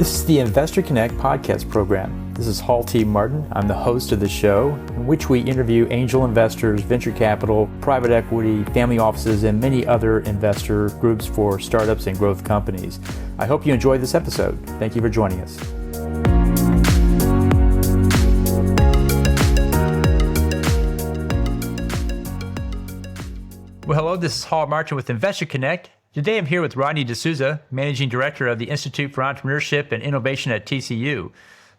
This is the Investor Connect podcast program. This is Hall T. Martin. I'm the host of the show, in which we interview angel investors, venture capital, private equity, family offices, and many other investor groups for startups and growth companies. I hope you enjoyed this episode. Thank you for joining us. Well, hello, this is Hall Martin with Investor Connect. Today I'm here with Rodney D'Souza, Managing Director of the Institute for Entrepreneurship and Innovation at TCU.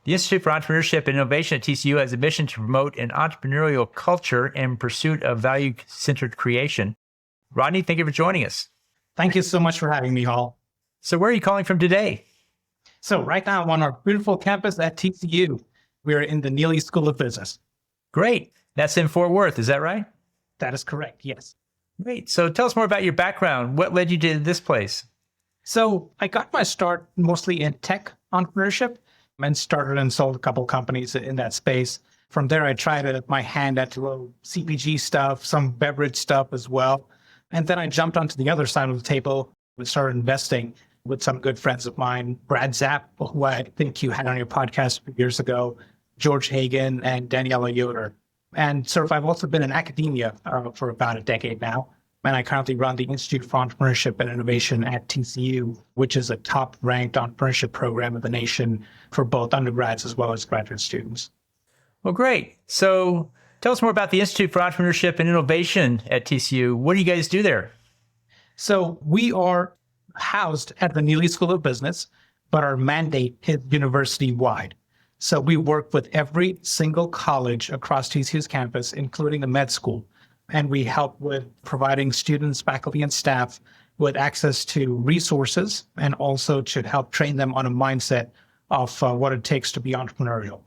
The Institute for Entrepreneurship and Innovation at TCU has a mission to promote an entrepreneurial culture and pursuit of value-centered creation. Rodney, thank you for joining us. Thank you so much for having me, Hall. So where are you calling from today? So right now I'm on our beautiful campus at TCU. We're in the Neely School of Business. Great. That's in Fort Worth, is that right? That is correct, yes. Great. So tell us more about your background. What led you to this place? So I got my start mostly in tech entrepreneurship and started and sold a couple companies in that space. From there, I tried my hand at CPG stuff, some beverage stuff as well. And then I jumped onto the other side of the table and started investing with some good friends of mine, Brad Zapp, who I think you had on your podcast a few years ago, George Hagan, and Daniela Yoder. And I've also been in academia for about a decade now. And I currently run the Institute for Entrepreneurship and Innovation at TCU, which is a top-ranked entrepreneurship program in the nation for both undergrads as well as graduate students. Well, great. So tell us more about the Institute for Entrepreneurship and Innovation at TCU. What do you guys do there? So we are housed at the Neely School of Business, but our mandate is university-wide. So we work with every single college across TCU's campus, including the med school. And we help with providing students, faculty, and staff with access to resources and also to help train them on a mindset of what it takes to be entrepreneurial.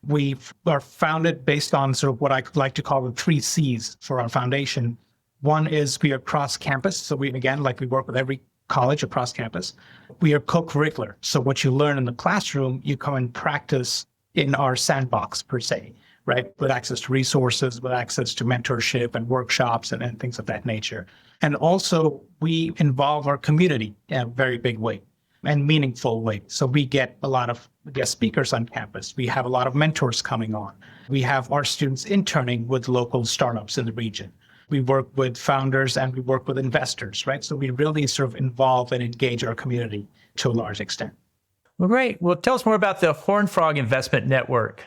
We are founded based on what I like to call the 3 C's for our foundation. One is we are cross-campus. So we work with every college across campus. We are co-curricular. So what you learn in the classroom, you come and practice in our sandbox per se, right? With access to resources, with access to mentorship and workshops and things of that nature. And also we involve our community in a very big way and meaningful way. So we get a lot of guest speakers on campus. We have a lot of mentors coming on. We have our students interning with local startups in the region. We work with founders and we work with investors, right? So we really involve and engage our community to a large extent. Well, great. Well, tell us more about the Horned Frog Investment Network.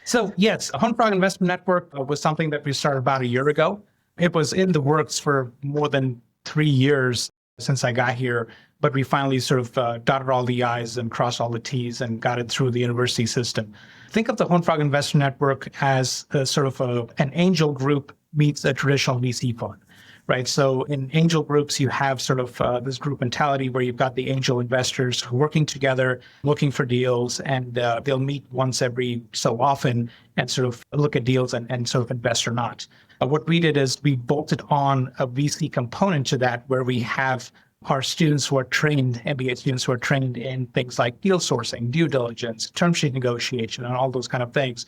So yes, Horned Frog Investment Network was something that we started about a year ago. It was in the works for more than 3 years since I got here, but we finally dotted all the I's and crossed all the T's and got it through the university system. Think of the Horned Frog Investment Network as an angel group meets a traditional VC fund, right? So in angel groups, you have this group mentality where you've got the angel investors working together, looking for deals, and they'll meet once every so often and look at deals and invest or not. What we did is we bolted on a VC component to that where we have our students who are trained, MBA students who are trained in things like deal sourcing, due diligence, term sheet negotiation, and all those kind of things.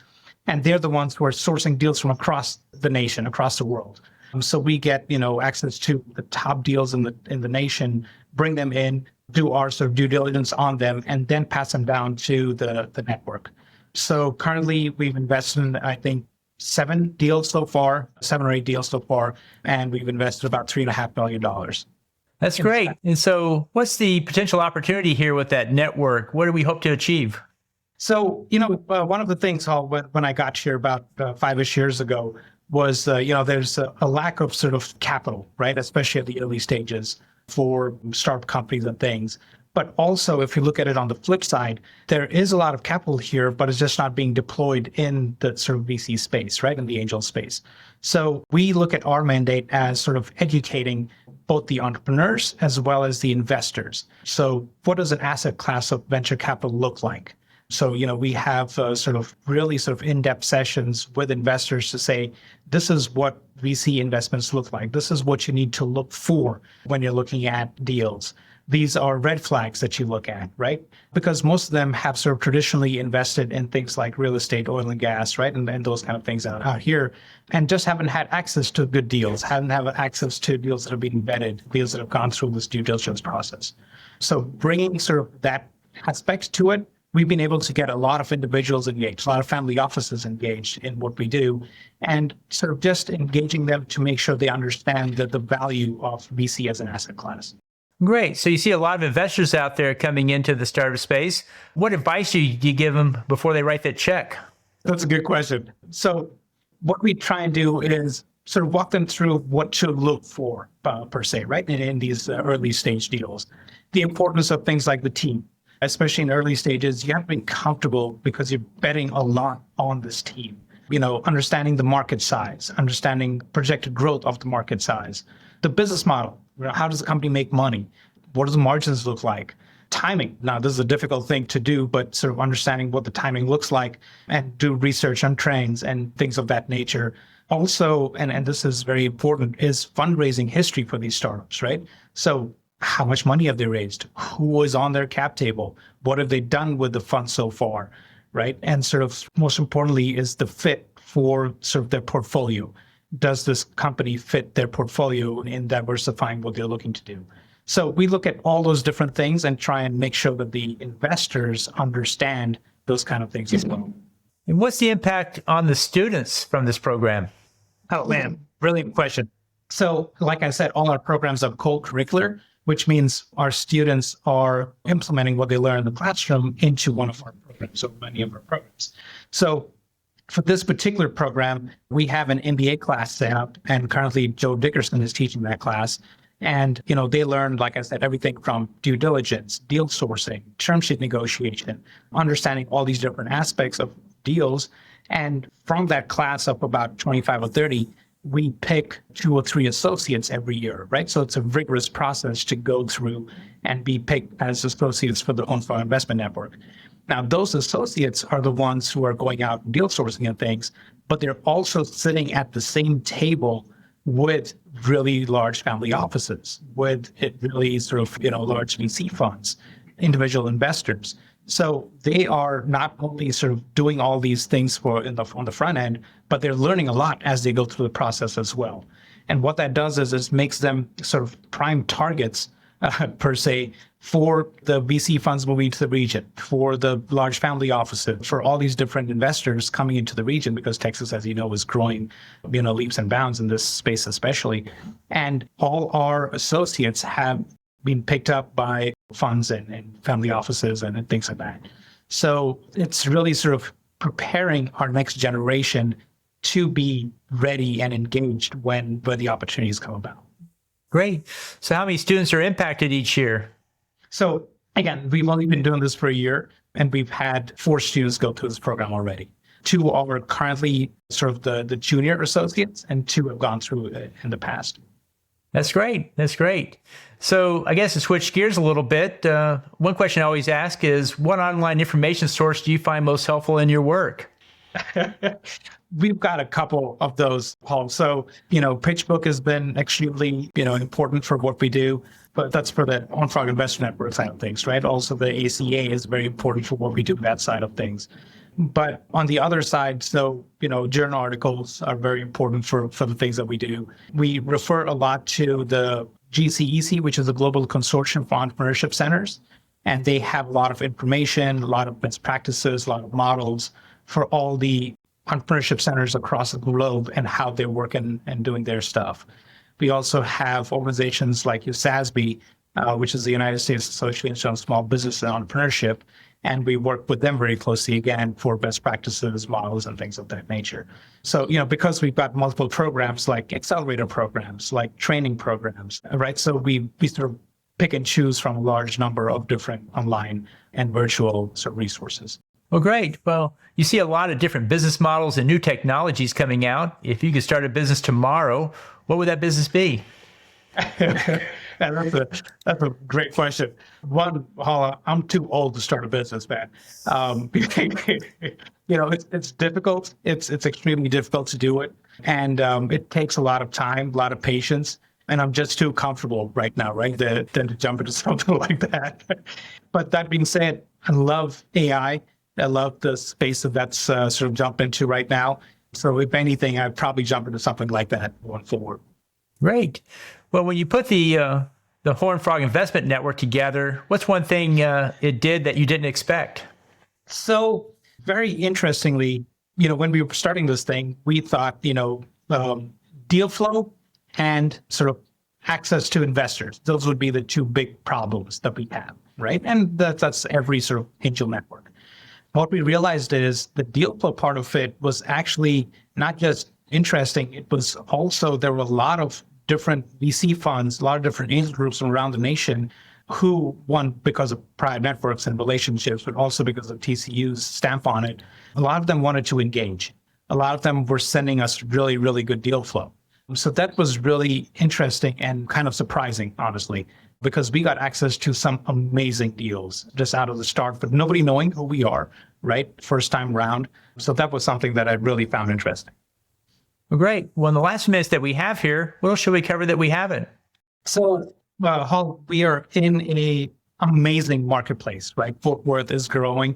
And they're the ones who are sourcing deals from across the nation, across the world. So we get, access to the top deals in the nation, bring them in, do our due diligence on them, and then pass them down to the network. So currently we've invested in, I think, 7 or 8 deals so far, and we've invested about $3.5 million. That's great. And so what's the potential opportunity here with that network? What do we hope to achieve? So, one of the things, when I got here about 5-ish years ago was, there's a lack of capital, right? Especially at the early stages for startup companies and things. But also, if you look at it on the flip side, there is a lot of capital here, but it's just not being deployed in the VC space, right? In the angel space. So we look at our mandate as educating both the entrepreneurs as well as the investors. So what does an asset class of venture capital look like? So, we have really in-depth sessions with investors to say, this is what VC investments look like. This is what you need to look for when you're looking at deals. These are red flags that you look at, right? Because most of them have traditionally invested in things like real estate, oil and gas, right? And those kind of things out here, and just haven't had access to good deals, haven't had access to deals that have been vetted, deals that have gone through this due diligence process. So bringing that aspects to it, we've been able to get a lot of individuals engaged, a lot of family offices engaged in what we do, and sort of just engaging them to make sure they understand the value of VC as an asset class. Great. So you see a lot of investors out there coming into the startup space. What advice do you give them before they write that check? That's a good question. So what we try and do is sort of walk them through what to look for, per se, right, in these early stage deals. The importance of things like the team, especially in early stages. You have to be comfortable because you're betting a lot on this team. Understanding the market size, understanding projected growth of the market size, the business model. How does the company make money? What does the margins look like? Timing. Now, this is a difficult thing to do, but sort of understanding what the timing looks like and do research on trends and things of that nature. Also, and this is very important, is fundraising history for these startups, right? So how much money have they raised? Who is on their cap table? What have they done with the fund so far, right? And sort of most importantly is the fit for sort of their portfolio. Does this company fit their portfolio in diversifying what they're looking to do? So we look at all those different things and try and make sure that the investors understand those kind of things as well. And what's the impact on the students from this program? Oh, man, brilliant question. So like I said, all our programs are co-curricular, which means our students are implementing what they learn in the classroom into one of our programs, so many of our programs. So for this particular program, we have an MBA class set up, and currently Joe Dickerson is teaching that class. And, they learned, like I said, everything from due diligence, deal sourcing, term sheet negotiation, understanding all these different aspects of deals. And from that class of about 25 or 30, we pick 2 or 3 associates every year, right? So it's a rigorous process to go through and be picked as associates for the Hornfrog Investment Network. Now, those associates are the ones who are going out deal sourcing and things, but they're also sitting at the same table with really large family offices, with really sort of, large VC funds, individual investors. So they are not only sort of doing all these things on the front end, but they're learning a lot as they go through the process as well. And what that does is makes them sort of prime targets, per se, for the VC funds moving to the region, for the large family offices, for all these different investors coming into the region, because Texas, as you know, is growing, leaps and bounds in this space especially. And all our associates have been picked up by funds and family offices and things like that. So it's really sort of preparing our next generation to be ready and engaged when the opportunities come about. Great. So how many students are impacted each year? So again, we've only been doing this for a year, and we've had 4 students go through this program already. 2 are currently sort of the junior associates, and 2 have gone through it in the past. That's great. That's great. So I guess to switch gears a little bit, one question I always ask is, what online information source do you find most helpful in your work? We've got a couple of those, Paul. So, PitchBook has been extremely, important for what we do, but that's for the Hornfrog Investment Network side of things, right? Also, the ACA is very important for what we do, that side of things. But on the other side, so, journal articles are very important for the things that we do. We refer a lot to the GCEC, which is the Global Consortium for Entrepreneurship Centers. And they have a lot of information, a lot of best practices, a lot of models for all the entrepreneurship centers across the globe and how they're working and doing their stuff. We also have organizations like USASB, which is the United States Association of Small Business and Entrepreneurship, and we work with them very closely, again, for best practices, models, and things of that nature. So, because we've got multiple programs like accelerator programs, like training programs, right? So we sort of pick and choose from a large number of different online and virtual sort of resources. Well, great. Well, you see a lot of different business models and new technologies coming out. If you could start a business tomorrow, what would that business be? That's a great question. One, I'm too old to start a business, man. It's difficult. It's extremely difficult to do it. And it takes a lot of time, a lot of patience. And I'm just too comfortable right now, right, than to jump into something like that. But that being said, I love AI. I love the space that's sort of jump into right now. So if anything, I'd probably jump into something like that going forward. Great. Well, when you put the the Horned Frog Investment Network together, what's one thing it did that you didn't expect? So very interestingly, when we were starting this thing, we thought, deal flow and sort of access to investors. Those would be the two big problems that we have, right? And that's every sort of angel network. What we realized is the deal flow part of it was actually not just interesting, it was also, there were a lot of different VC funds, a lot of different angel groups from around the nation who, one, because of prior networks and relationships, but also because of TCU's stamp on it, a lot of them wanted to engage. A lot of them were sending us really, really good deal flow. So that was really interesting and kind of surprising, honestly, because we got access to some amazing deals just out of the start, but nobody knowing who we are, right? First time round. So that was something that I really found interesting. Well, great. Well, in the last minutes that we have here, what else should we cover that we haven't? So, Hall, we are in a amazing marketplace, right? Fort Worth is growing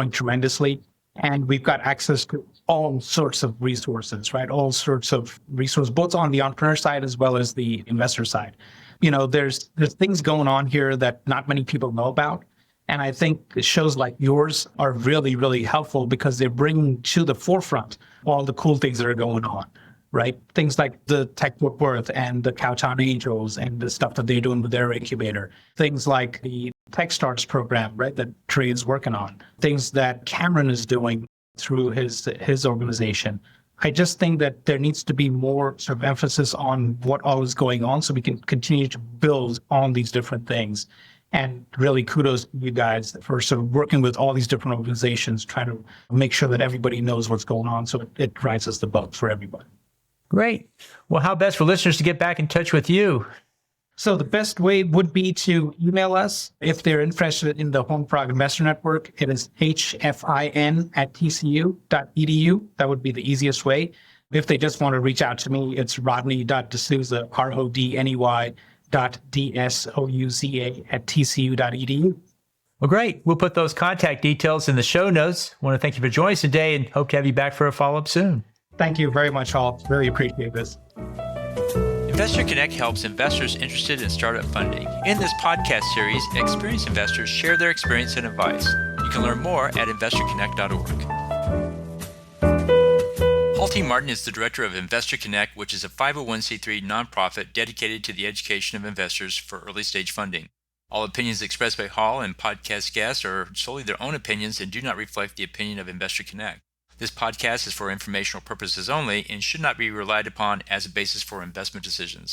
tremendously. And we've got access to all sorts of resources, right? All sorts of resources, both on the entrepreneur side as well as the investor side. There's things going on here that not many people know about. And I think shows like yours are really, really helpful because they're bringing to the forefront all the cool things that are going on, right? Things like the Tech Fort Worth and the Cowtown Angels and the stuff that they're doing with their incubator. Things like the TechStarts program, right, that Trey's working on. Things that Cameron is doing through his organization. I just think that there needs to be more sort of emphasis on what all is going on so we can continue to build on these different things. And really kudos to you guys for sort of working with all these different organizations, trying to make sure that everybody knows what's going on so it rises the boat for everybody. Great. Well, how best for listeners to get back in touch with you? So the best way would be to email us if they're interested in the Horned Frog Investor Network. It is hfin@tcu.edu. That would be the easiest way. If they just want to reach out to me, it's rodney.d'souza, rodney.dsouza@tcu.edu. Well, great. We'll put those contact details in the show notes. I want to thank you for joining us today and hope to have you back for a follow-up soon. Thank you very much, Hall. Really appreciate this. Investor Connect helps investors interested in startup funding. In this podcast series, experienced investors share their experience and advice. You can learn more at investorconnect.org. Paul T. Martin is the director of Investor Connect, which is a 501c3 nonprofit dedicated to the education of investors for early-stage funding. All opinions expressed by Hall and podcast guests are solely their own opinions and do not reflect the opinion of Investor Connect. This podcast is for informational purposes only and should not be relied upon as a basis for investment decisions.